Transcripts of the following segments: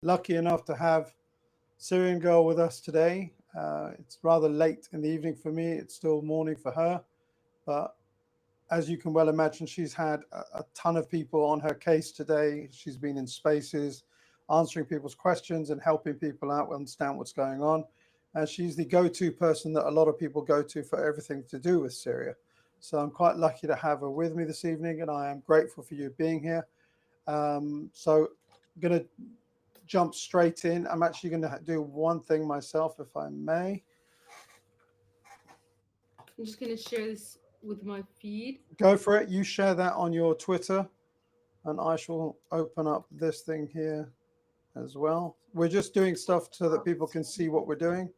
lucky enough to have Syrian Girl with us today. It's rather late in the evening for me. It's still morning for her, but as you can well imagine, she's had a ton of people on her case today. She's been in spaces, answering people's questions and helping people out understand what's going on. And she's the go-to person that a lot of people go to for everything to do with Syria. So I'm quite lucky to have her with me this evening, and I am grateful for you being here. So I'm going to jump straight in. I'm actually going to do one thing myself, if I may. I'm just gonna share this with my feed. Go for it. You share that on your Twitter, and I shall open up this thing here as well. We're just doing stuff so that people can see what we're doing.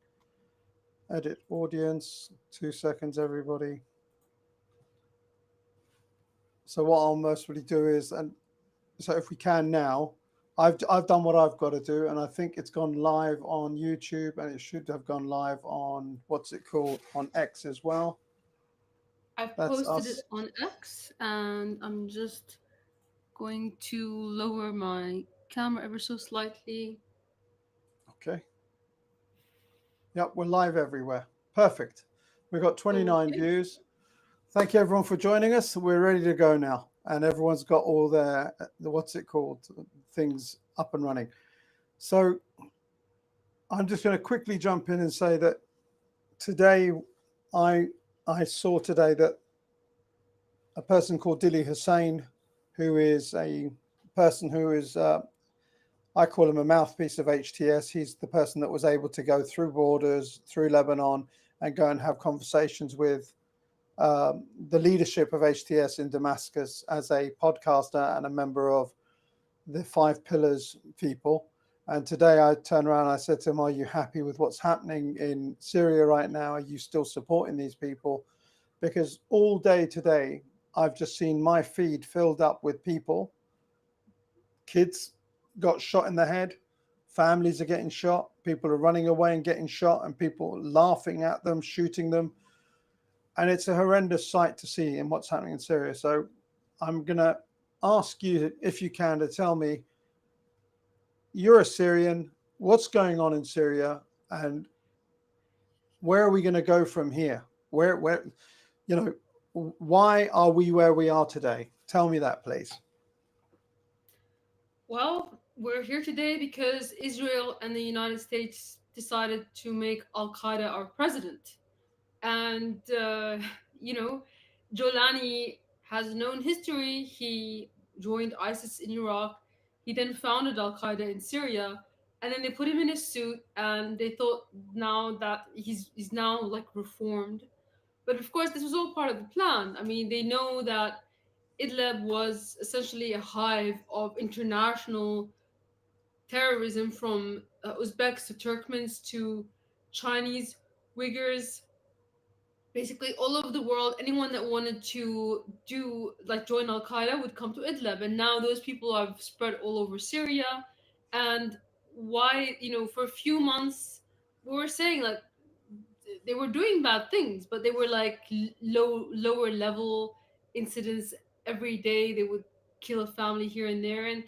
Edit audience. 2 seconds, everybody. So what I'll mostly do is, and so if we can now, I've done what I've got to do, and I think it's gone live on YouTube, and it should have gone live on what's it called on X as well. I've That's posted it us. on X, and I'm just going to lower my camera ever so slightly. Okay. Yep, we're live everywhere. Perfect. We've got 29 Okay. views. Thank you everyone for joining us. We're ready to go now, and everyone's got all their what's it called things up and running. So I'm just going to quickly jump in and say that today I I saw today that a person called Dili Hussein, who is a person who is I call him a mouthpiece of HTS. He's the person that was able to go through borders, through Lebanon, and go and have conversations with the leadership of HTS in Damascus as a podcaster and a member of the Five Pillars people. And today I turned around and I said to him, "Are you happy with what's happening in Syria right now? Are you still supporting these people?" Because all day today, I've just seen my feed filled up with people. Kids got shot in the head, families are getting shot, people are running away and getting shot, and people laughing at them, shooting them. And it's a horrendous sight to see in what's happening in Syria. So I'm going to ask you, if you can, to tell me, you're a Syrian, what's going on in Syria, and where are we going to go from here? You know, why are we where we are today? Tell me that, please. Well, we're here today because Israel and the United States decided to make Al Qaeda our president. And, you know, Jolani has known history. He joined ISIS in Iraq. He then founded Al Qaeda in Syria. And then they put him in a suit and they thought now that he's now like reformed. But of course, this was all part of the plan. I mean, they know that Idlib was essentially a hive of international terrorism from Uzbeks to Turkmens to Chinese, Uyghurs, basically all over the world. Anyone that wanted to do like join Al Qaeda would come to Idlib, and now those people have spread all over Syria. And why, for a few months we were saying like they were doing bad things, but they were like lower level incidents. Every day they would kill a family here and there, and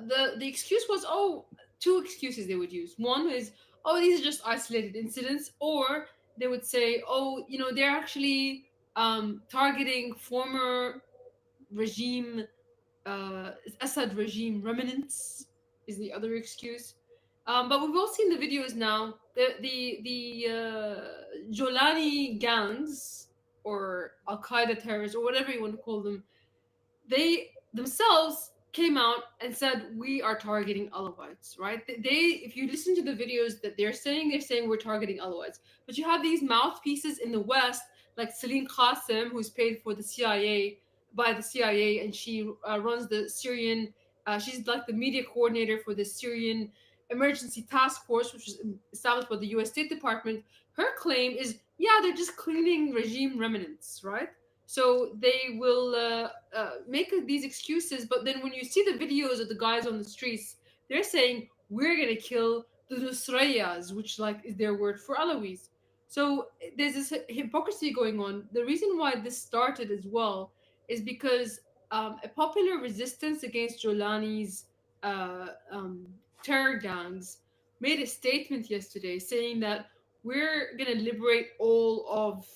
the excuse was, oh, two excuses they would use. One is, oh, these are just isolated incidents, or they would say, oh, they're actually targeting former regime, uh, Assad regime remnants is the other excuse. But we've all seen the videos now. The Jolani gangs or Al Qaeda terrorists or whatever you want to call them, they themselves came out and said we are targeting Alawites, right? If you listen to the videos that they're saying we're targeting Alawites. But you have these mouthpieces in the West, like Celine Qasim, who's paid for the CIA by the CIA, and she runs the Syrian. She's like the media coordinator for the Syrian Emergency Task Force, which was established by the U.S. State Department. Her claim is, yeah, they're just cleaning regime remnants, right? So they will make these excuses, but then when you see the videos of the guys on the streets, they're saying we're gonna kill the Nusrayas, which like is their word for Alawis. So there's this hypocrisy going on. The reason why this started as well is because a popular resistance against Jolani's uh, um, terror gangs made a statement yesterday saying that we're going to liberate all of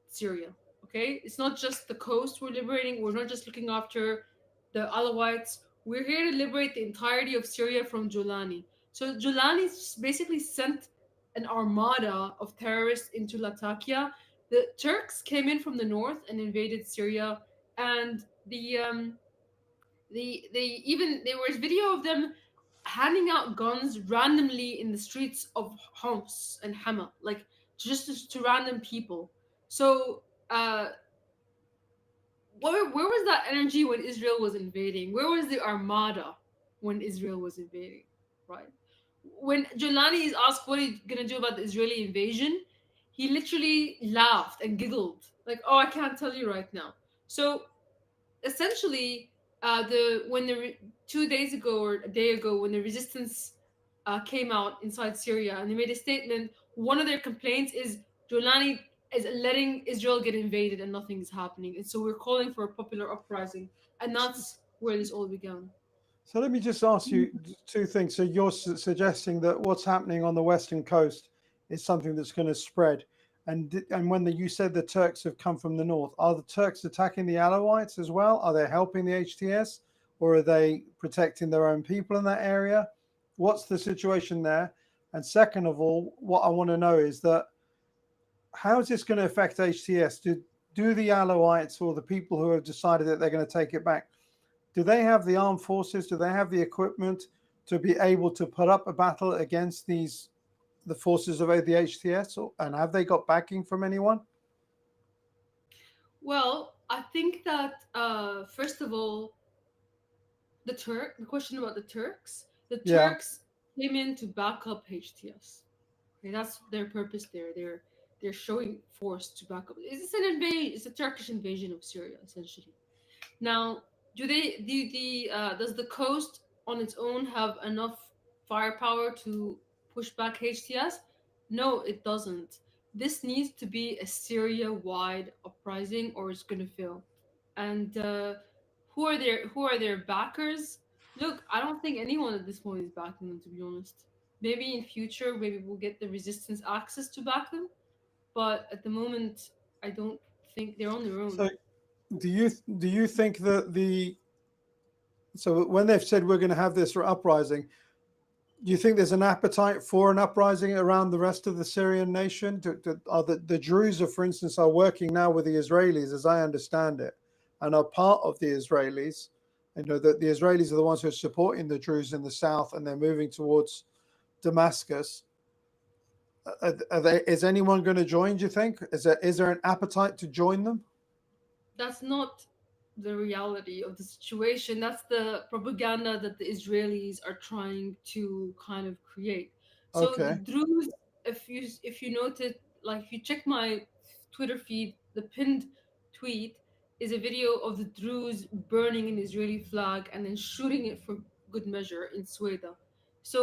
Syria. Okay? It's not just the coast we're liberating. We're not just looking after the Alawites. We're here to liberate the entirety of Syria from Jolani. So Jolani basically sent an armada of terrorists into Latakia. The Turks came in from the north and invaded Syria, and there was video of them handing out guns randomly in the streets of Homs and Hama, like just to random people. So where was that energy when Israel was invading? Where was the armada when Israel was invading? Right? When Jolani is asked what he's gonna do about the Israeli invasion, he literally laughed and giggled, like, "Oh, I can't tell you right now." So essentially, the when 2 days ago or a day ago, when the resistance came out inside Syria and they made a statement, one of their complaints is Jolani is letting Israel get invaded and nothing is happening, and so we're calling for a popular uprising, and that's where this all began. So let me just ask you two things. So you're suggesting that what's happening on the western coast is something that's going to spread, and when you said the Turks have come from the north, are the Turks attacking the Alawites as well? Are they helping the HTS, or are they protecting their own people in that area? What's the situation there? And second of all, what I want to know is that how is this going to affect HTS? Do the Alawites or the people who have decided that they're going to take it back, do they have the armed forces? Do they have the equipment to be able to put up a battle against the forces of the HTS? And have they got backing from anyone? Well, I think that first of all, the question about the Turks, the Yeah. Turks came in to back up HTS. Okay, that's their purpose there. They're showing force to back up. It's an invasion. It's a Turkish invasion of Syria, essentially. Now, does the coast on its own have enough firepower to push back HTS? No, it doesn't. This needs to be a Syria-wide uprising, or it's going to fail. And who are their backers? Look, I don't think anyone at this point is backing them. To be honest, maybe in future, maybe we'll get the resistance access to back them. But at the moment, I don't think they're on their own. So do you think that so when they've said we're going to have this uprising, do you think there's an appetite for an uprising around the rest of the Syrian nation? Are the Druze, for instance, are working now with the Israelis, as I understand it, and are part of the Israelis. You know that the Israelis are the ones who are supporting the Druze in the south, and they're moving towards Damascus. Is anyone going to join? Do you think? Is there an appetite to join them? That's not the reality of the situation. That's the propaganda that the Israelis are trying to kind of create. So the Okay. Druze, if you noted, like if you check my Twitter feed, the pinned tweet is a video of the Druze burning an Israeli flag and then shooting it for good measure in Sweda. So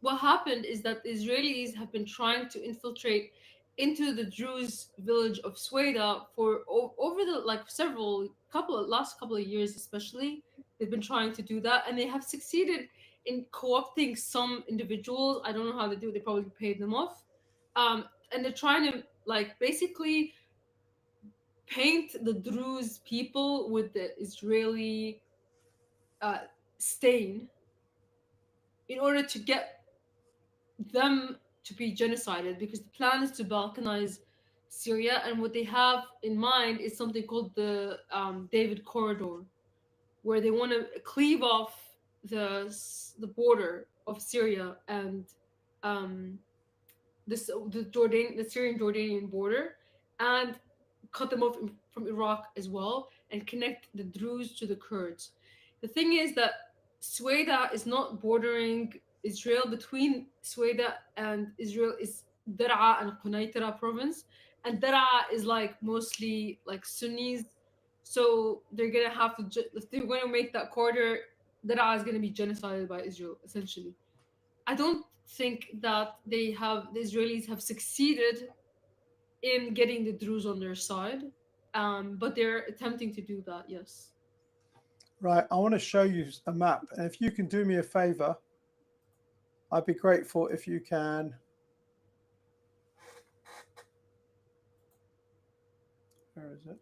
what happened is that the Israelis have been trying to infiltrate into the Druze village of Sweda for over the like several couple of last couple of years, especially. They've been trying to do that, and they have succeeded in co-opting some individuals. I don't know how they do it. They probably paid them off, and they're trying to like basically paint the Druze people with the Israeli uh, stain in order to get them to be genocided, because the plan is to balkanize Syria, and what they have in mind is something called the David Corridor, where they want to cleave off the border of Syria and um, the Syrian Jordanian border, and cut them off from Iraq as well, and connect the Druze to the Kurds. The thing is that Sweda is not bordering Israel. Between Sweda and Israel is Dar'a and Qunaitara province, and Dar'a is like mostly like Sunnis. So they're gonna have to if they're going to make that corridor, Dar'a is gonna be genocided by Israel essentially. I don't think that the Israelis have succeeded in getting the Druze on their side, but they're attempting to do that. Yes. Right. I want to show you a map, and if you can do me a favor, I'd be grateful if you can. Where is it?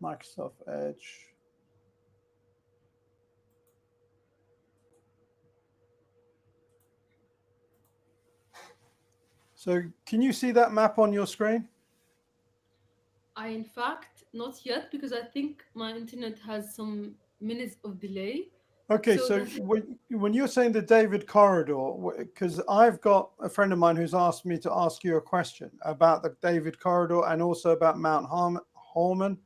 Microsoft Edge. So can you see that map on your screen? I, in fact, not yet because I think my internet has some minutes of delay. Okay, So so that's when you're saying the David corridor, because I've got a friend of mine who's asked me to ask you a question about the David corridor and also about Mount Harmon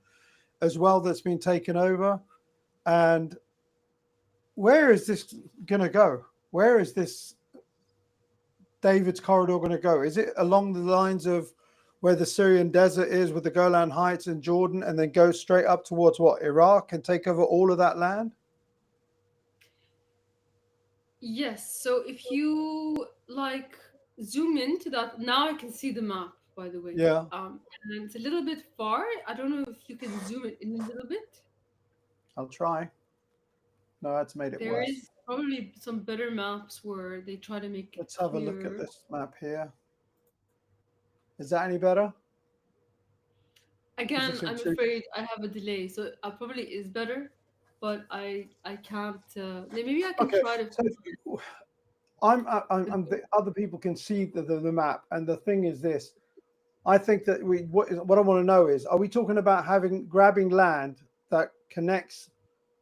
as well, that's been taken over. And where is this going to go? Where is this David's corridor going to go? Is it along the lines of where the Syrian desert is with the Golan Heights and Jordan, and then go straight up towards what, Iraq, and take over all of that land? yes. So if you like zoom into that, now I can see the map, by the way. Yeah, And it's a little bit far. I don't know if you can zoom it in a little bit. I'll try. No, that's made it There worse. is probably some better maps where they try to make it Let's have a look at clearer. this map here. Is that any better? Is Again, this in I'm two? afraid I have a delay, so probably is better, but I can't. Maybe I can Okay, try to so fix it. I'm the other people can see the map, and the thing is this. I think that what I want to know is, are we talking about having grabbing land that connects,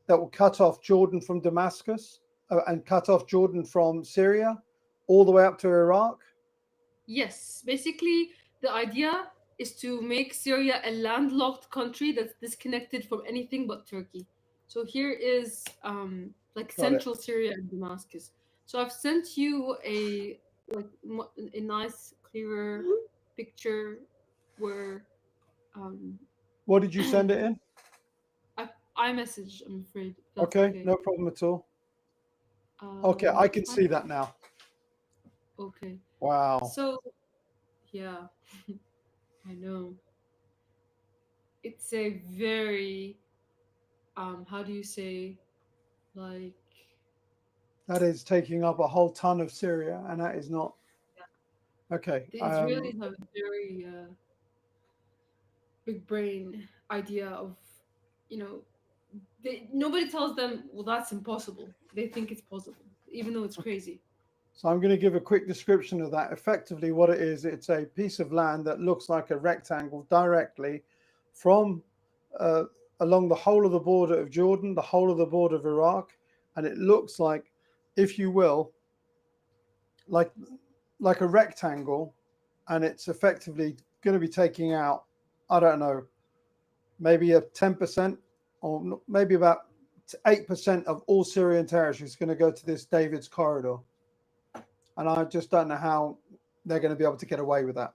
that will cut off Jordan from Damascus, and cut off Jordan from Syria, all the way up to Iraq? Yes, basically, the idea is to make Syria a landlocked country that's disconnected from anything but Turkey. So here is like Got it. central Syria and Damascus. So I've sent you a like a nice clearer picture where um What did you send it in? I message. I'm afraid if that's Okay, okay. no problem at all. Okay, I can Fine. see that now. Okay. Wow, So yeah, I know it's a very how do you say, like, that is taking up a whole ton of Syria, and that is not okay. the Israelis have a very big brain idea of, you know, nobody tells them, well, that's impossible. They think it's possible, even though it's crazy. So I'm going to give a quick description of that. Effectively, what it is, it's a piece of land that looks like a rectangle directly from uh, along the whole of the border of Jordan, the whole of the border of Iraq, and it looks like, if you will, like like a rectangle, and it's effectively going to be taking out, I don't know, maybe a 10% or maybe about 8% of all Syrian territory is going to go to this David's corridor. And I just don't know how they're going to be able to get away with that.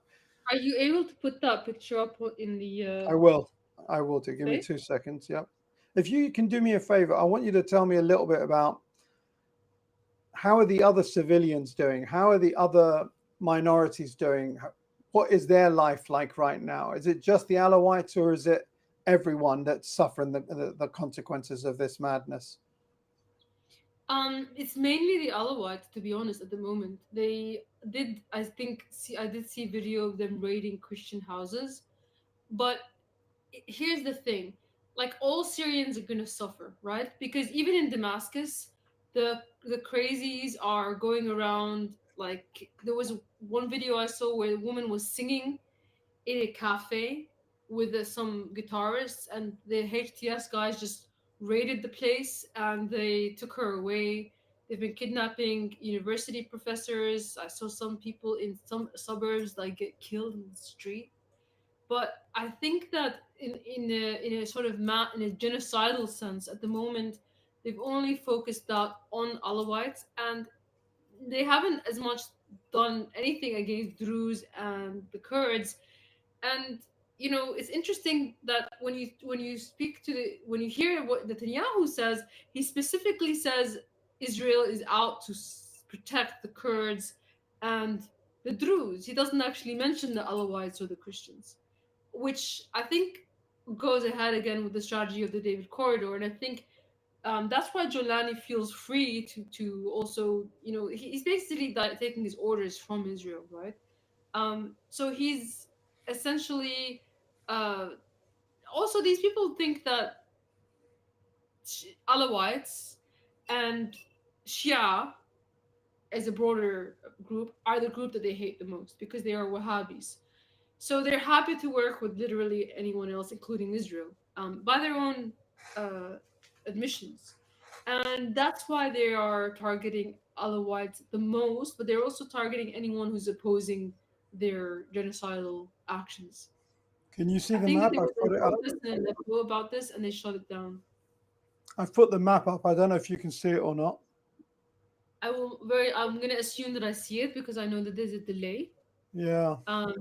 Are you able to put that picture up in the I will. I will do. Give me space? 2 seconds. Yep. If you can do me a favor, I want you to tell me a little bit about how are the other civilians doing? How are the other minorities doing? What is their life like right now? Is it just the Alawites, or is it everyone that's suffering the consequences of this madness? It's mainly the Alawites, to be honest. At the moment, they did. I think I did see video of them raiding Christian houses, but here's the thing, like, all Syrians are going to suffer, right? Because even in Damascus, the crazies are going around. Like, there was one video I saw where a woman was singing in a cafe with some guitarists, and the HTS guys just raided the place and they took her away. They've been kidnapping university professors. I saw some people in some suburbs like get killed in the street. But I think that in a sort of in a genocidal sense, at the moment, they've only focused that on Alawites, and they haven't as much done anything against Druze and the Kurds. And it's interesting that when you speak to when you hear what Netanyahu says, he specifically says Israel is out to protect the Kurds and the Druze. He doesn't actually mention the Alawites or the Christians, which I think goes ahead again with the strategy of the David corridor. And I think That's why Jolani feels free to also, he's basically like taking his orders from Israel, right? So he's essentially, uh, also these people think that Alawites and Shia as a broader group are the group that they hate the most because they are Wahhabis. So they're happy to work with literally anyone else, including Israel, by their own uh, admissions. And that's why they are targeting Alawites the most, but they're also targeting anyone who's opposing their genocidal actions. Can you see I the think that map? there was I've a put it up. protest in Aleppo about this and they shut it down. I've put the map up. I don't know if you can see it or not. I'm gonna assume that I see it because I know that there's a delay. Yeah. Um,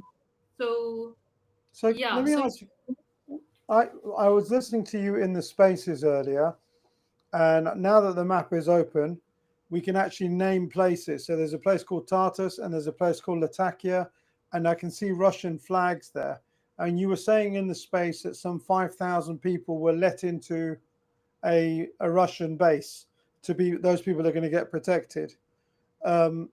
so So yeah, let me so ask you. I I was listening to you in the spaces earlier, and now that the map is open, we can actually name places. So there's a place called Tartus, and there's a place called Latakia, and I can see Russian flags there. And you were saying in the space that some 5,000 people were let into a Russian base to be those people are going to get protected. Um,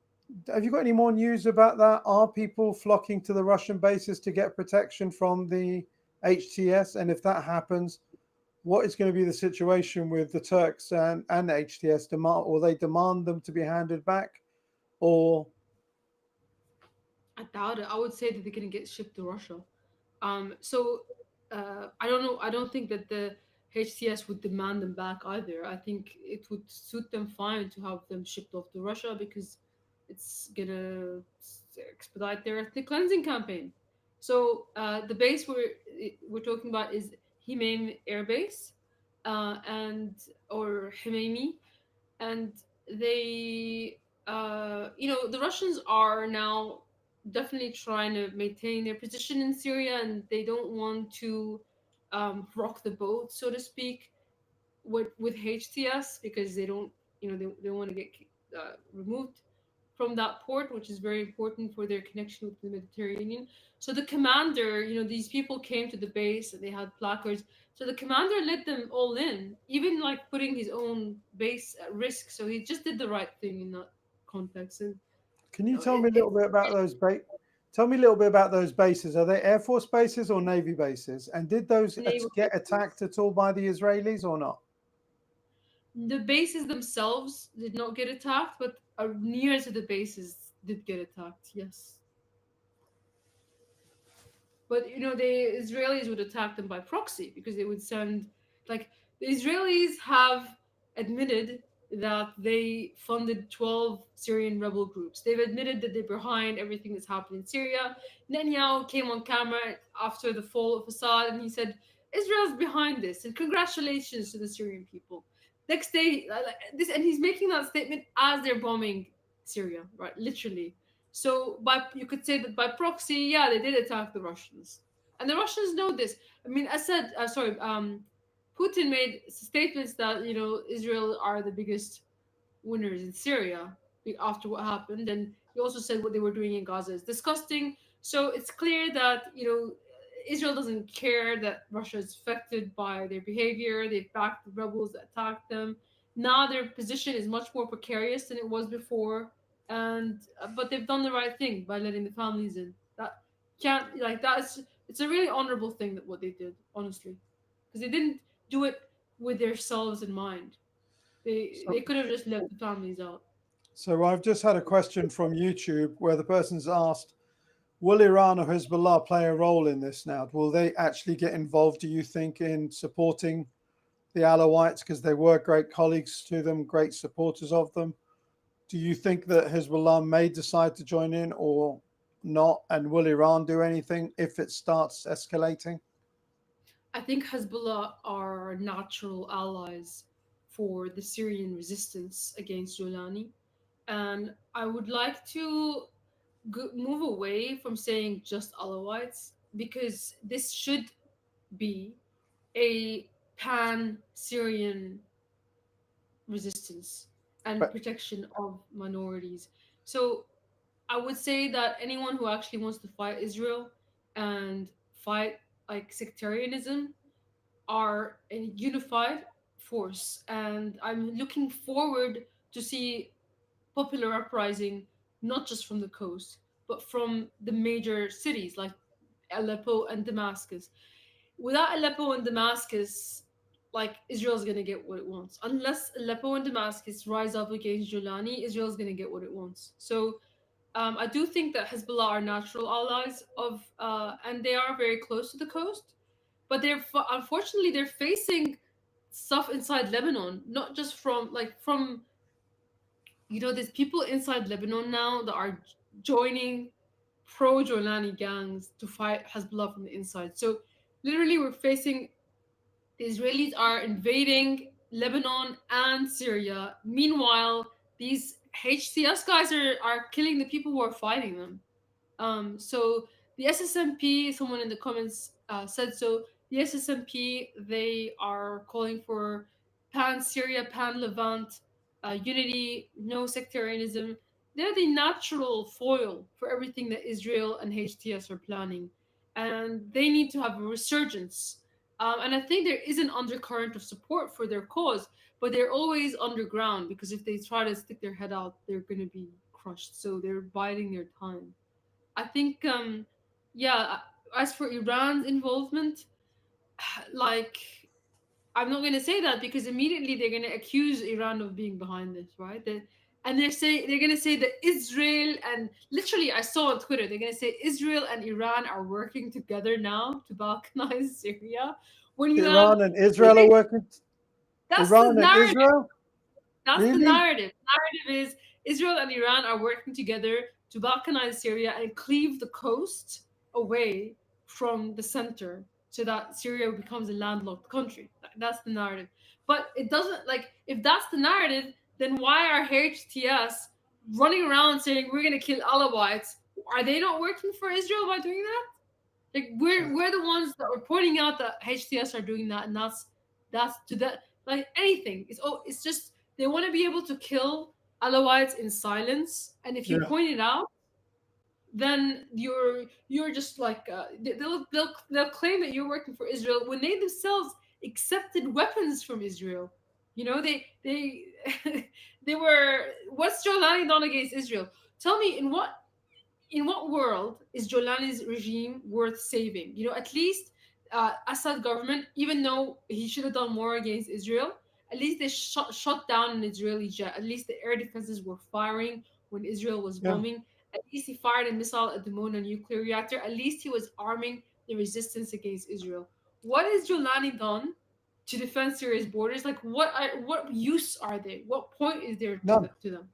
have you got any more news about that? Are people flocking to the Russian bases to get protection from the HTS? And if that happens, what is going to be the situation with the Turks and the HTS? Demand, or they demand them to be handed back, or I doubt it. I would say that they're gonna get shipped to Russia. So I don't know. I don't think that the HTS would demand them back either. I think it would suit them fine to have them shipped off to Russia because it's gonna expedite their ethnic cleansing campaign. So the base we're talking about is Himeim Air Base, and or Himeimi, and they the Russians are now definitely trying to maintain their position in Syria, and they don't want to rock the boat, so to speak, with HTS because they don't, they want to get removed from that port, which is very important for their connection with the Mediterranean. So the commander, these people came to the base and they had placards. So the commander let them all in, even like putting his own base at risk. So he just did the right thing in that context. And can you tell me a little bit about those Tell me a little bit about those bases. Are they Air Force bases or Navy bases? And did those naval get bases. attacked at all by the Israelis or not? The bases themselves did not get attacked, but near to the bases did get attacked. Yes. But the Israelis would attack them by proxy because they would send, like, the Israelis have admitted that they funded 12 Syrian rebel groups. They've admitted that they're behind everything that's happened in Syria. Netanyahu came on camera after the fall of Assad and he said, Israel's behind this and congratulations to the Syrian people. Next day, this, and he's making that statement as they're bombing Syria, right? Literally. So by you could say that by proxy, yeah, they did attack the Russians, and the Russians know this. I mean, Putin made statements that Israel are the biggest winners in Syria after what happened, and he also said what they were doing in Gaza is disgusting. So it's clear that Israel doesn't care that Russia is affected by their behavior. They've backed the rebels that attacked them. Now their position is much more precarious than it was before, and but they've done the right thing by letting the families in. That can't like that's It's a really honorable thing that what they did, honestly, because they didn't do it with themselves in mind. They So, could have just left the families out. so I've just had a question from YouTube where the person's asked, will Iran or Hezbollah play a role in this now? Will they actually get involved, do you think, in supporting the Alawites? Because they were great colleagues to them, great supporters of them. Do you think that Hezbollah may decide to join in or not? And will Iran do anything if it starts escalating? I think Hezbollah are natural allies for the Syrian resistance against Jolani. And I would like to move away from saying just Alawites because this should be a pan Syrian resistance and But protection of minorities. So I would say that anyone who actually wants to fight Israel and fight like sectarianism are unified force, and I'm looking forward to see popular uprising, not just from the coast, but from the major cities like Aleppo and Damascus. Without Aleppo and Damascus, like Israel's gonna get what it wants. Unless Aleppo and Damascus rise up against Jolani, Israel's gonna get what it wants. So I do think that Hezbollah are natural allies of, and they are very close to the coast. But unfortunately they're facing stuff inside Lebanon, not just from there's people inside Lebanon now that are joining pro Jolani gangs to fight Hezbollah from the inside. So literally, we're facing the Israelis are invading Lebanon and Syria. Meanwhile, these HTS guys are killing the people who are fighting them. So the SSMP, someone in the comments said so. The SSMP, they are calling for pan Syria, pan Levant unity, no sectarianism. They're the natural foil for everything that Israel and HTS are planning, and they need to have a resurgence. And I think there is an undercurrent of support for their cause, but they're always underground because if they try to stick their head out, they're going to be crushed. So they're biding their time. I think, yeah, as for Iran's involvement, like, I'm not going to say that because immediately they're going to accuse Iran of being behind this, right? And they're going to say that Israel and literally, I saw on Twitter, they're going to say Israel and Iran are working together now to balkanize Syria. When you have, Iran and Israel are working. that's the Iran and narrative. Israel? That's the Really? narrative. The narrative is Israel and Iran are working together to balkanize Syria and cleave the coast away from the center so that Syria becomes a landlocked country. That's the narrative. But it doesn't, like, if that's the narrative, then why are HTS running around saying we're going to kill Alawites? Are they not working for Israel by doing that? Like we're the ones that are pointing out that HTS are doing that, and that's to that, like anything. It's just they want to be able to kill Alawites in silence, and if you Yeah. point it out, then you're just like they'll claim that you're working for Israel when they themselves accepted weapons from Israel. They they were, what's Jolani done against Israel? Tell me, in what world is Jolani's regime worth saving? At least Assad government, even though he should have done more against Israel, at least they shot down an Israeli jet. At least the air defenses were firing when Israel was Yeah. bombing. At least he fired a missile at the Mona nuclear reactor. At least he was arming the resistance against Israel. What has Jolani done to defend Syria's borders? Like, what use are they? What point is there None. to them?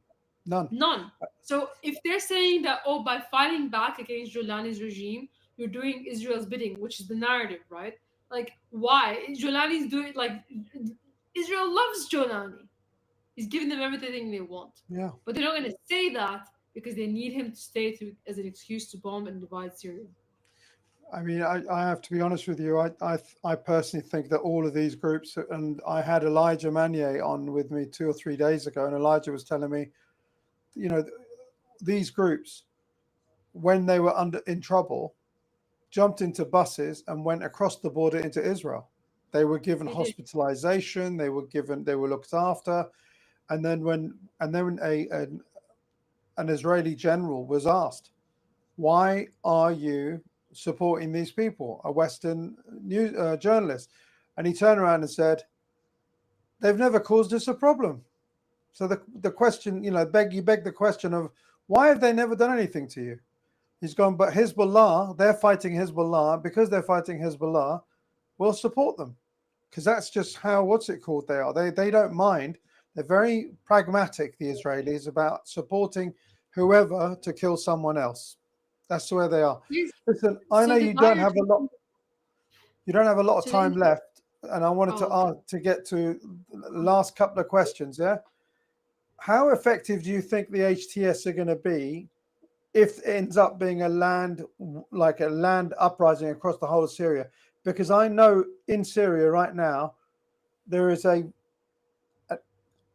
None. None. So if they're saying that, oh, by fighting back against Jolani's regime, you're doing Israel's bidding, which is the narrative, right? Like, why? Jolani's doing, like, Israel loves Jolani. He's giving them everything they want. Yeah. But they're not going to say that because they need him to stay as an excuse to bomb and divide Syria. I mean, I have to be honest with you. I personally think that all of these groups, and I had Elijah Manier on with me 2 or 3 days ago, and Elijah was telling me, you know, these groups, when they were in trouble, jumped into buses and went across the border into Israel. They were given They did. hospitalization. They were looked after, and then when an Israeli general was asked, "Why are you supporting these people?" A Western news journalist, and he turned around and said, "They've never caused us a problem." So the question, you beg the question of why have they never done anything to you? He's gone, but Hezbollah, they're fighting Hezbollah. Because they're fighting Hezbollah, we'll support them. Because that's just how, they are. They don't mind. They're very pragmatic, the Israelis, about supporting whoever to kill someone else. That's the way they are. Yes. Listen, I know So the you guy don't you're have a lot. talking, You don't have a lot of so time the, left, and I wanted to oh, okay. get to the last couple of questions. Yeah, how effective do you think the HTS are going to be if it ends up being a land uprising across the whole of Syria? Because I know in Syria right now there is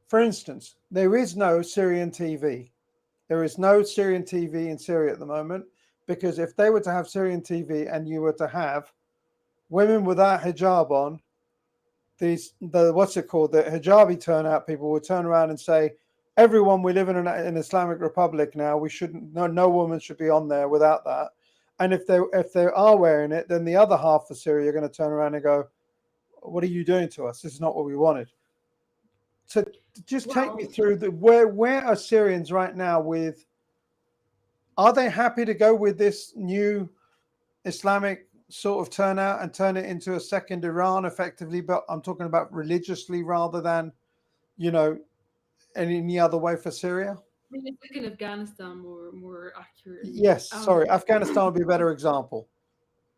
for instance, there is no Syrian TV. There is no Syrian TV in Syria at the moment, because if they were to have Syrian TV and you were to have women without hijab on the what's it called, the hijabi turnout people would turn around and say, everyone, we live in an Islamic republic now. We shouldn't, no woman should be on there without that. And if they are wearing it, then the other half of Syria are going to turn around and go, what are you doing to us? This is not what we wanted. So just take me Well, through where are Syrians right now with, are they happy to go with this new Islamic sort of turnout and turn it into a second Iran effectively? But I'm talking about religiously rather than, you know, any other way for Syria. I mean, it's like in Afghanistan more accurately. Yes, sorry, Afghanistan would be a better example.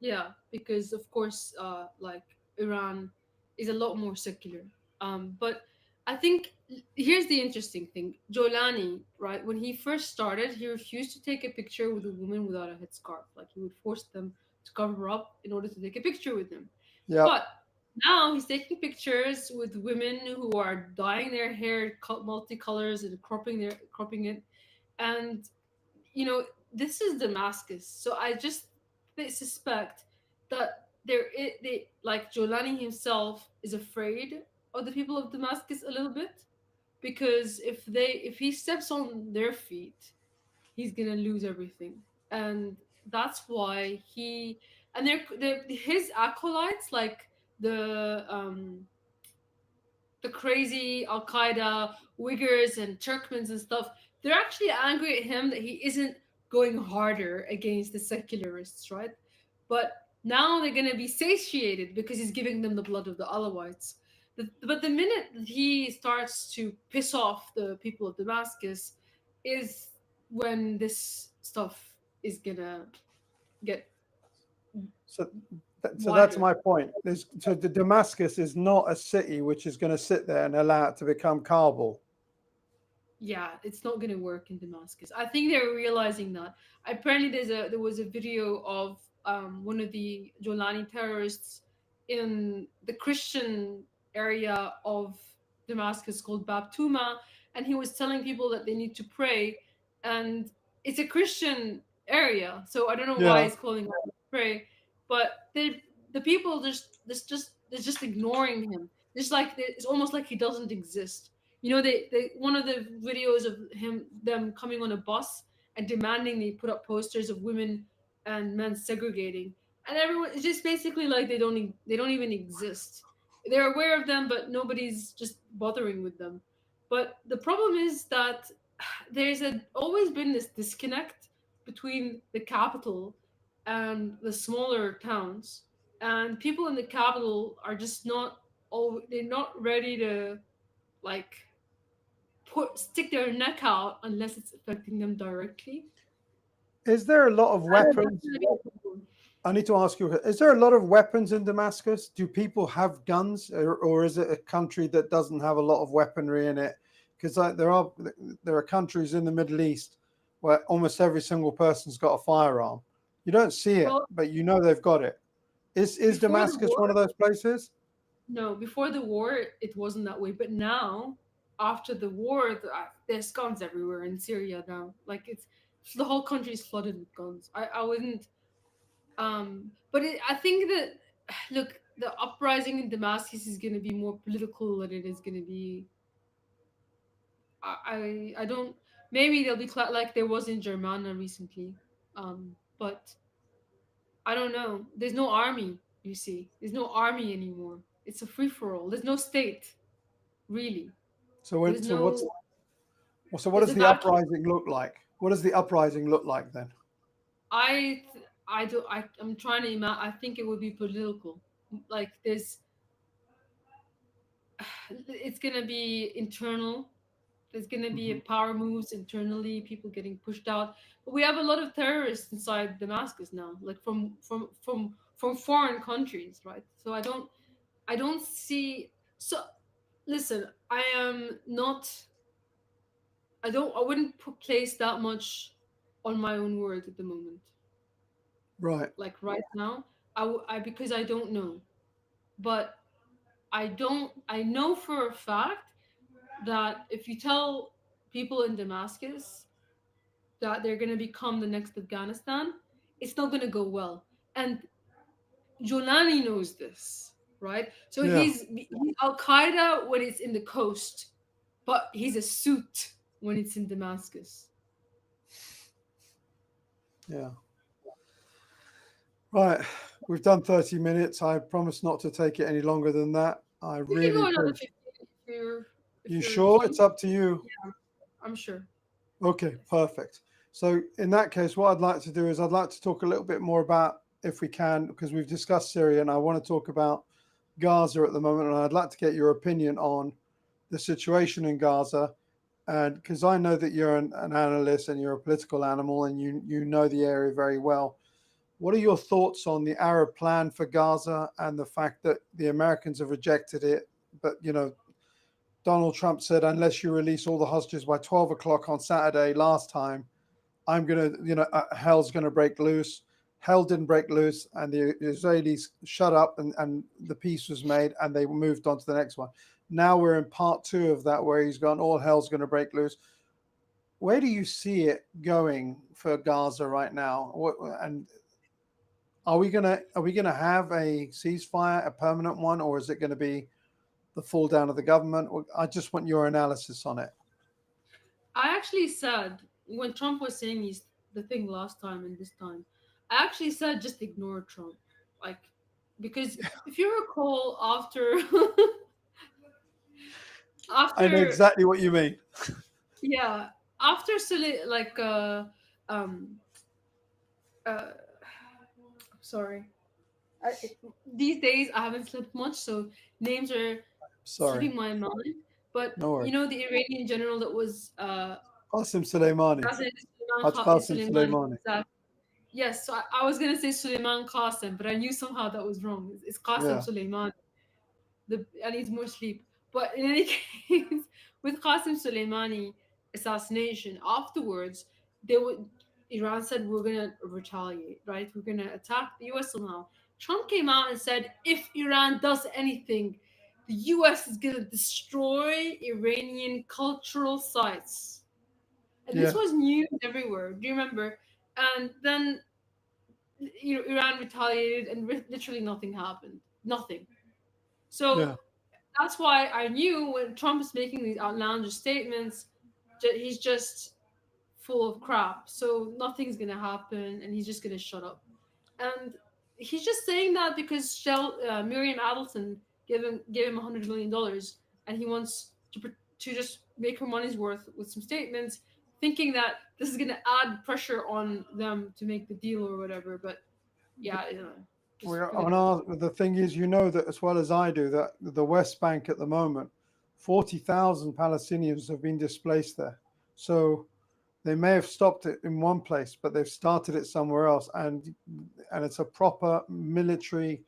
Yeah, because of course, like Iran is a lot more secular. But I think here's the interesting thing: Jolani, right? When he first started, he refused to take a picture with a woman without a headscarf. Like he would force them to cover up in order to take a picture with him. Yep. But now he's taking pictures with women who are dyeing their hair multicolors and cropping it, and this is Damascus. So I just suspect that like Jolani himself is afraid of the people of Damascus a little bit, because if he steps on their feet, he's gonna lose everything, and that's why he and his acolytes, like the crazy Al Qaeda Uyghurs and Turkmens and stuff, they're actually angry at him that he isn't going harder against the secularists, right? But now they're going to be satiated because he's giving them the blood of the Alawites. But the minute that he starts to piss off the people of Damascus is when this stuff is going to get So, so that's wider. my point. So the Damascus is not a city which is going to sit there and allow it to become Kabul. Yeah, it's not going to work in Damascus. I think they're realizing that. Apparently, there was a video of one of the Jolani terrorists in the Christian area of Damascus called Bab Tuma, and he was telling people that they need to pray, and it's a Christian area, so I don't know why Yeah. he's calling them to pray, but the people just they're just ignoring him. Just like it's almost like he doesn't exist. They one of the videos of them coming on a bus and demanding they put up posters of women and men segregating, and everyone, it's just basically like they don't even exist. They're aware of them, but nobody's just bothering with them. But the problem is that always been this disconnect between the capital and the smaller towns, and people in the capital are just not they're not ready to, like, stick their neck out unless it's affecting them directly. Is there a lot of That's weapons? gonna be a problem. I need to ask you, is there a lot of weapons in Damascus? Do people have guns, or is it a country that doesn't have a lot of weaponry in it? Because there are countries in the Middle East where almost every single person's got a firearm. You don't see it, Well, but you know they've got it. Is before the Damascus war, one of those places? no, before the war, it wasn't that way. But now, after the war, there's guns everywhere in Syria now. Like the whole country is flooded with guns. I wouldn't. But I think that look, the uprising in Damascus is going to be more political than it is going to be. I don't. Maybe they'll be like there was in Germania recently. But I don't know. There's no army. You see, there's no army anymore. It's a free for all. There's no state, really. So There's no. what There's does a the vacuum. uprising look like? What does the uprising look like then? I do. I'm trying to imagine. I think it would be political. Like it's gonna be internal. There's gonna be a Mhm. power moves internally, people getting pushed out. But we have a lot of terrorists inside Damascus now, like from foreign countries, right? So I don't see. So listen, I am not. I wouldn't place that much on my own word at the moment. Right. Like right now, because I don't know, but I know for a fact that if you tell people in Damascus that they're going to become the next Afghanistan, it's not going to go well. And Jolani knows this. right? So Yeah. he's Al Qaeda when it's in the coast, but he's a suit when it's in Damascus. Yeah. Right. We've done 30 minutes. I promise not to take it any longer than that. I We can really go another appreciate. 15 if You you're sure? It's keen. up to you. Yeah, I'm sure. Okay, Yes. perfect. So in that case, what I'd like to do is I'd like to talk a little bit more about, if we can, because we've discussed Syria, and I want to talk about Gaza at the moment, and I'd like to get your opinion on the situation in Gaza. And because I know that you're an analyst and you're a political animal and you know the area very well. What are your thoughts on the Arab plan for Gaza and the fact that the Americans have rejected it? But Donald Trump said, unless you release all the hostages by 12 o'clock on Saturday last time, I'm going to, hell's going to break loose. Hell didn't break loose, and the Israelis shut up, and the peace was made, and they moved on to the next one. Now we're in part two of that, where he's gone, all hell's going to break loose. Where do you see it going for Gaza right now? And are we gonna have a ceasefire, a permanent one, or is it going to be the fall down of the government? I just want your analysis on it. I actually said when Trump was saying the thing last time and this time, I actually said just ignore Trump, like because if you recall after I know after exactly what you mean. yeah after like um uh sorry these days I haven't slept much, so names are Sorry, slipping my mind. But no you worries. know the Iranian general that was Qasim Soleimani, Qasem Haj Qasim Soleimani. Soleimani. Yes, so I was gonna say Suleiman Qasim, but I knew somehow that was wrong. It's Qasim Yeah, Suleiman. I need more sleep. But in any case, with Qasim Soleimani assassination, afterwards they would Iran said we're gonna retaliate, right? We're gonna attack the US somehow. Trump came out and said if Iran does anything, the US is gonna destroy Iranian cultural sites. And this yeah, was news everywhere. Do you remember? And then Iran retaliated, and literally nothing happened. Nothing. So yeah. that's why I knew when Trump is making these outlandish statements, he's just full of crap. So nothing's gonna happen, and he's just gonna shut up. And he's just saying that because Miriam Adelson gave him $100 million, and he wants to just make her money's worth with some statements, thinking that this is gonna add pressure on them to make the deal or whatever. But yeah, We just are forget on about our. The thing is, that as well as I do, that the West Bank at the moment, 40,000 Palestinians have been displaced there. So they may have stopped it in one place, but they've started it somewhere else, and it's a proper military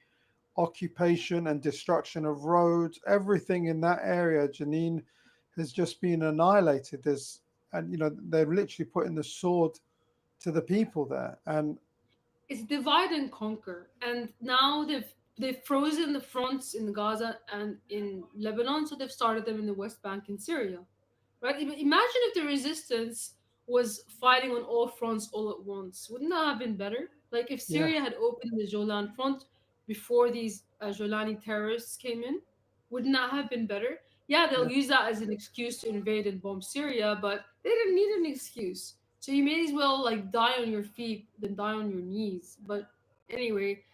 occupation and destruction of roads. Everything in that area, Janine, has just been annihilated. And they're literally putting the sword to the people there. And it's divide and conquer, and now they've frozen the fronts in Gaza and in Lebanon, so they've started them in the West Bank and Syria. Right? Imagine if the resistance was fighting on all fronts all at once. Wouldn't that have been better? Like if yeah, Syria had opened the Jolan front before these Jolani terrorists came in, wouldn't that have been better? Yeah, yeah. they'll use that as an excuse to invade and bomb Syria, but they didn't need an excuse. So you may as well like die on your feet than die on your knees. But anyway,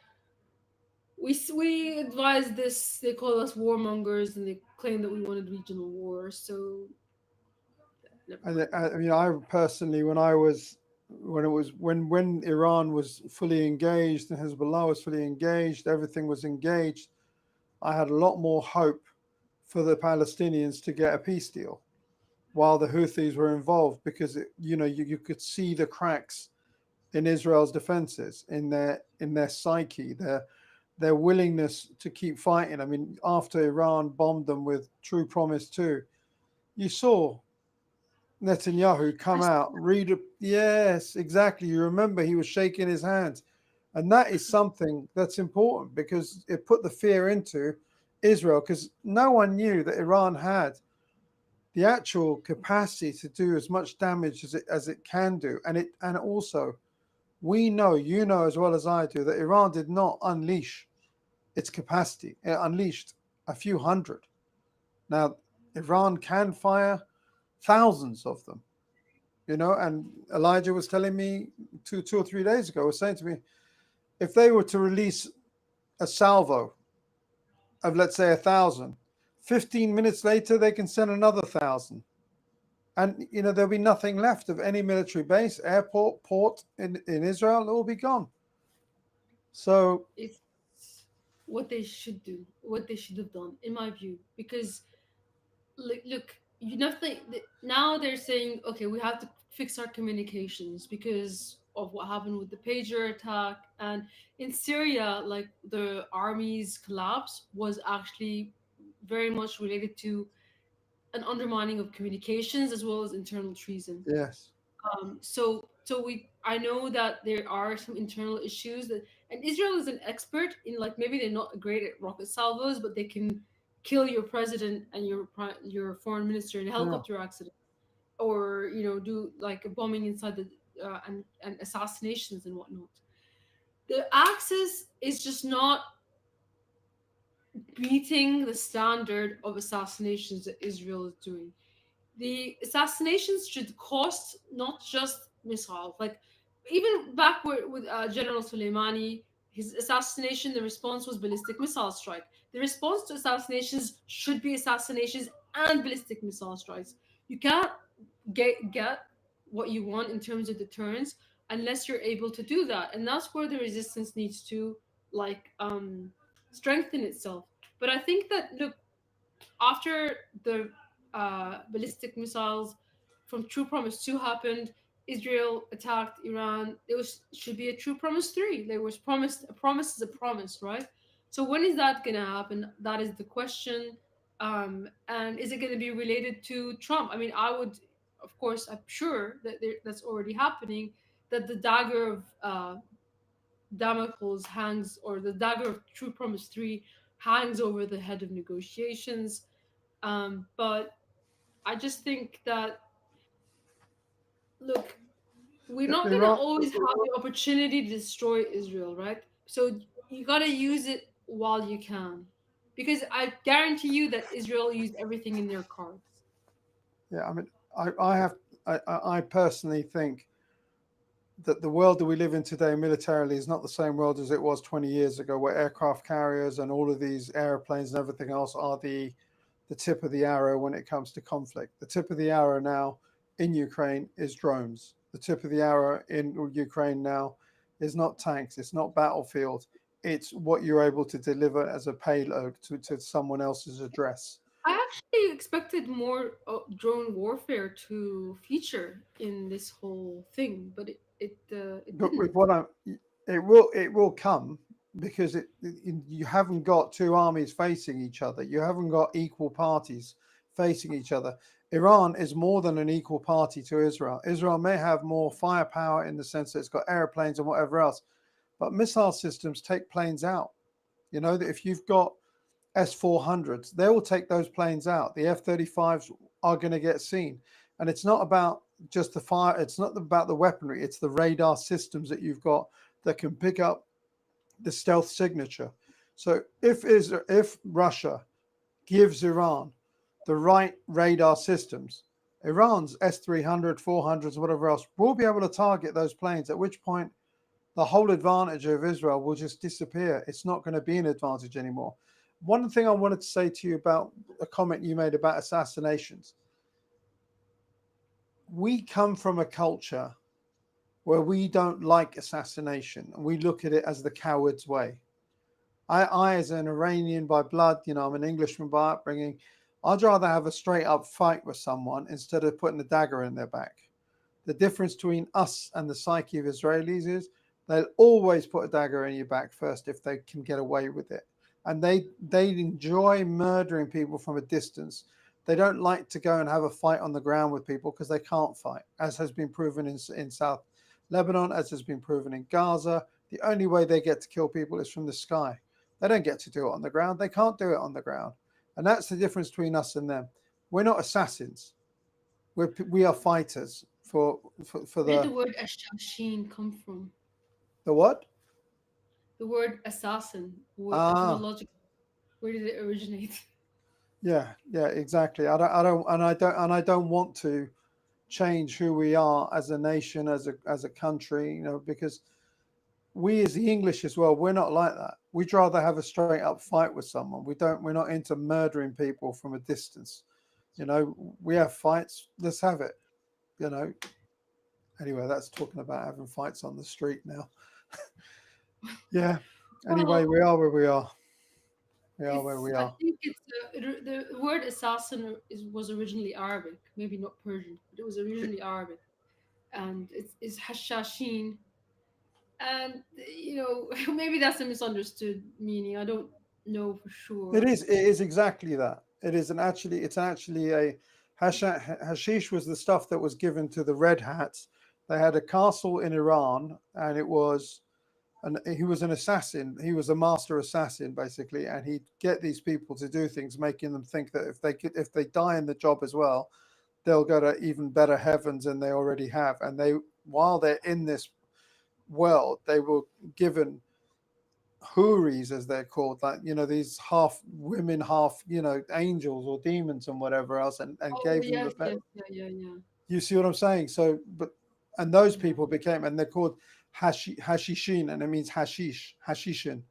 we advise this. They call us warmongers, and they claim that we wanted regional war. So never mind. I personally, when Iran was fully engaged and Hezbollah was fully engaged, everything was engaged. I had a lot more hope for the Palestinians to get a peace deal while the Houthis were involved, because you could see the cracks in Israel's defenses, in their psyche, their willingness to keep fighting. I mean, after Iran bombed them with True Promise 2, you saw Netanyahu come out, yes, exactly. You remember he was shaking his hands. And that is something that's important, because it put the fear into Israel, because no one knew that Iran had the actual capacity to do as much damage as it can do. And also, we know, as well as I do, that Iran did not unleash its capacity. It unleashed a few hundred. Now, Iran can fire thousands of them, and Elijah was telling me 2 or 3 days ago, was saying to me, if they were to release a salvo of, let's say, 1,000, 15 minutes later, they can send another 1,000. And, there'll be nothing left of any military base, airport, port in Israel. It will be gone. So, It's what they should do, what they should have done, in my view. Because look, you nothing. Now they're saying, okay, we have to fix our communications because of what happened with the pager attack, and in Syria, like the army's collapse was actually very much related to an undermining of communications as well as internal treason. yes. So we I know that there are some internal issues that, and Israel is an expert in, like, maybe they're not great at rocket salvos, but they can kill your president and your foreign minister in a Yeah. helicopter accident, or do like a bombing inside the and assassinations and whatnot. The Axis is just not meeting the standard of assassinations that Israel is doing. The assassinations should cost not just missiles. Like, even back with General Soleimani, his assassination, the response was ballistic missile strike. The response to assassinations should be assassinations and ballistic missile strikes. You can't get what you want in terms of deterrence unless you're able to do that, and that's where the resistance needs to, like, strengthen itself. But I think that, look, after the ballistic missiles from True Promise 2 happened, Israel attacked Iran. It was should be a True Promise 3. There was promised a promise is a promise, right? So when is that gonna happen? That is the question. And is it gonna be related to Trump? I mean, I would, of course, I'm sure that that's already happening. That the dagger of Damocles hangs, or the dagger of True Promise 3 hangs over the head of negotiations. But I just think that, look, we're not gonna Iran, always have the opportunity to destroy Israel, right? So you gotta use it while you can, because I guarantee you that Israel used everything in their cards. yeah, I mean, I have, I personally think that the world that we live in today militarily is not the same world as it was 20 years ago, where aircraft carriers and all of these airplanes and everything else are the tip of the arrow when it comes to conflict. The tip of the arrow now in Ukraine is drones. The tip of the arrow in Ukraine now is not tanks, it's not battlefield, it's what you're able to deliver as a payload to someone else's address. I actually expected more drone warfare to feature in this whole thing, but it But with didn't. what I'm, it will come, because you haven't got two armies facing each other. You haven't got equal parties facing each other. Iran is more than an equal party to Israel. Israel may have more firepower in the sense that it's got airplanes and whatever else, but missile systems take planes out. You know that if you've got S-400s, they will take those planes out. The F-35s are going to get seen. And it's not about just the fire, it's not about the weaponry, it's the radar systems that you've got that can pick up the stealth signature. So if Russia gives Iran the right radar systems, Iran's S-300, 400s, whatever else, will be able to target those planes, at which point the whole advantage of Israel will just disappear. It's not going to be an advantage anymore. One thing I wanted to say to you about a comment you made about assassinations. We come from a culture where we don't like assassination, and we look at it as the coward's way. As an Iranian by blood, I'm an Englishman by upbringing, I'd rather have a straight up fight with someone instead of putting a dagger in their back. The difference between us and the psyche of Israelis is they'll always put a dagger in your back first if they can get away with it. And they enjoy murdering people from a distance. They don't like to go and have a fight on the ground with people because they can't fight, as has been proven in South Lebanon, as has been proven in Gaza. The only way they get to kill people is from the sky. They don't get to do it on the ground. They can't do it on the ground. And that's the difference between us and them. We're not assassins. We are fighters for Where did the the word ashashin come from? the what? The word assassin, Ah, etymological, where did it originate? yeah, yeah, exactly. I don't want to change who we are as a nation, as a country, because we as the English as well, we're not like that. We'd rather have a straight up fight with someone. We're not into murdering people from a distance. We have fights. Let's have it. You know. Anyway, that's talking about having fights on the street now. Yeah. Anyway, Well, we are where we are. We are where it's we I are. think it's the word assassin was originally Arabic, maybe not Persian, but it was originally Arabic, and it's hashashin, and maybe that's a misunderstood meaning. I don't know for It sure. is. It is exactly that. It is an actually. It's actually a hashish was the stuff that was given to the red hats. They had a castle in Iran, and it was and he was an assassin. He was a master assassin, basically, and he'd get these people to do things, making them think that if they die in the job as well, they'll go to even better heavens than they already have. And while they're in this world, they were given houris, as they're called, like these half women, half angels or demons and whatever else, and Oh gave them the yes, best. yes, yeah, yeah, yeah, You see what I'm saying? So, and those yeah, people became, and they're called hashishin, and it means hashishin,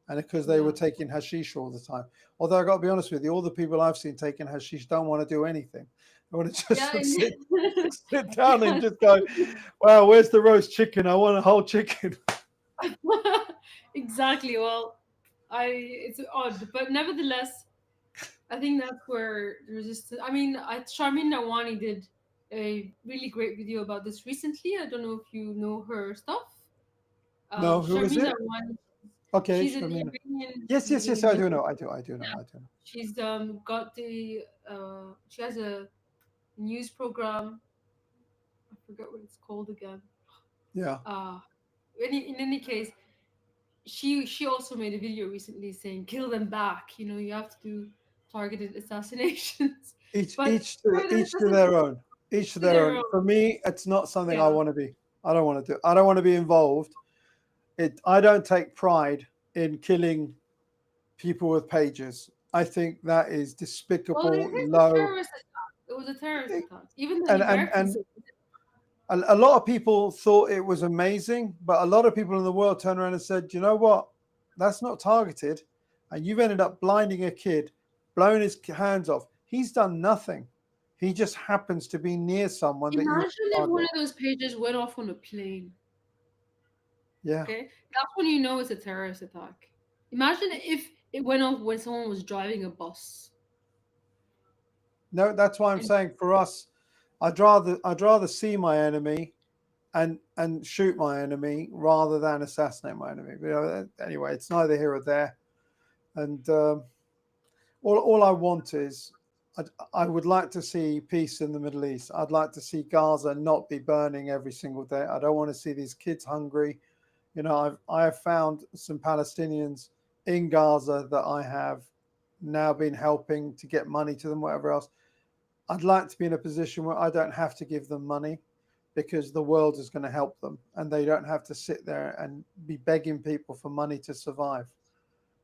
and because they were yeah. taking hashish all the time. Although I got to be honest with you, all the people I've seen taking hashish don't want to do anything. They want to just Yeah, sit down and yeah. just go, "Wow, where's the roast chicken? I want a whole chicken." Exactly. Well, it's odd, but nevertheless, I think that's where the resistance. I mean, Charmin Nawani did a really great video about this recently. I don't know if you know her stuff. No, who is Charmin it? Nawani, Okay, she's an Shamina. Iranian, Yes, an yes, yes. Iranian I YouTuber. do know. I do know. She's got she has a news program. I forget what it's called again. Yeah. Uh, in any case, she also made a video recently saying kill them back. You have to do targeted assassinations. Each But each to targeted each to assassinations their own. Each to to their their own. own. For me, it's not something I Yeah. want to be. I don't want to do. I don't want to be involved. I don't take pride in killing people with pages. I think that is Well, it despicable, is a low, terrorist attack. It was a terrorist attack. Even the and Americans. a lot of people thought it was amazing, but a lot of people in the world turned around and said, "You know what? That's not targeted, and you've ended up blinding a kid, blowing his hands off. He's done nothing. He just happens to be near someone that you Imagine if one target." of those pages went off on a plane. Yeah. Okay, that's when you know it's a terrorist attack. Imagine if it went off when someone was driving a bus. No, that's why I'm And saying for us, I'd rather see my enemy and shoot my enemy rather than assassinate my enemy. Anyway, it's neither here or there. And all I want is I would like to see peace in the Middle East. I'd like to see Gaza not be burning every single day. I don't want to see these kids hungry. I have found some Palestinians in Gaza that I have now been helping to get money to them, whatever else. I'd like to be in a position where I don't have to give them money because the world is going to help them and they don't have to sit there and be begging people for money to survive.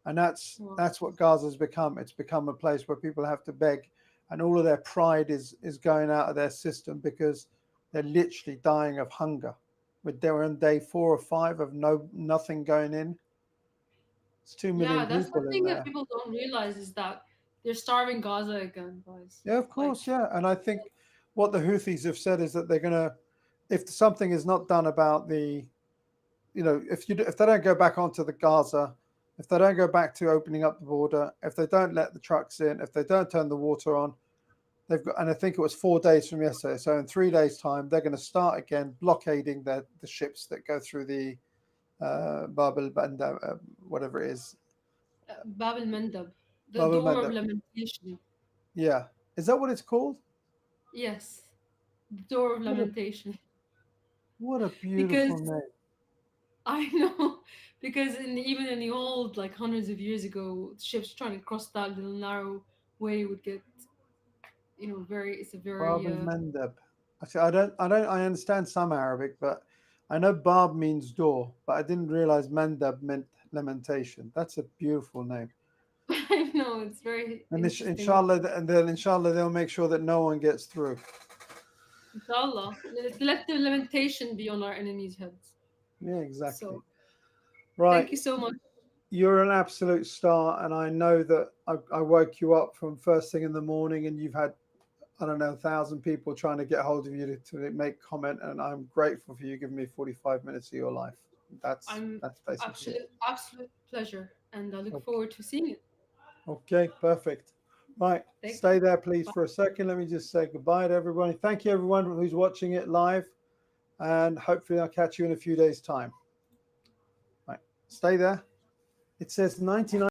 And well, that's what Gaza's become. It's become a place where people have to beg, and all of their pride is going out of their system because they're literally dying of hunger. They're on day 4 or 5 of nothing going in. It's 2 million yeah, that's the people in thing that there. people don't realize is that they're starving Gaza again, guys. Yeah, of Like, course, yeah. And I think what the Houthis have said is that they're going to, if something is not done about if they don't go back onto the Gaza, if they don't go back to opening up the border, if they don't let the trucks in, if they don't turn the water on, they've got, and I think it was 4 days from yesterday. So in 3 days' time, they're going to start again blockading the ships that go through the Bab el Banda, whatever it is, Bab el Mandab, the Bab el door of Mandab. lamentation. Yeah, is that what it's called? Yes, the door of What a lamentation. what a Because beautiful name. I know, because even in the old, like hundreds of years ago, ships trying to cross that little narrow way would get, very. It's a Bab very. al Mandab. Actually, I understand some Arabic, but I know Bab means door, but I didn't realize Mandab meant lamentation. That's a beautiful name. I know, it's very And interesting. inshallah, and then inshallah they'll make sure that no one gets through. Inshallah. Let the lamentation be on our enemies' heads. Yeah, exactly. So Right. thank you so much. You're an absolute star, and I know that I woke you up from first thing in the morning, and you've had, I don't know, 1,000 people trying to get hold of you to make comment, and I'm grateful for you giving me 45 minutes of your life. I'm That's basically it. absolute pleasure, and I look Okay, forward to seeing it. okay, perfect. Right, Thank stay you. there, please, Bye. for a second. Let me just say goodbye to everybody. Thank you, everyone who's watching it live, and hopefully I'll catch you in a few days' time. Right, stay there. It says 99.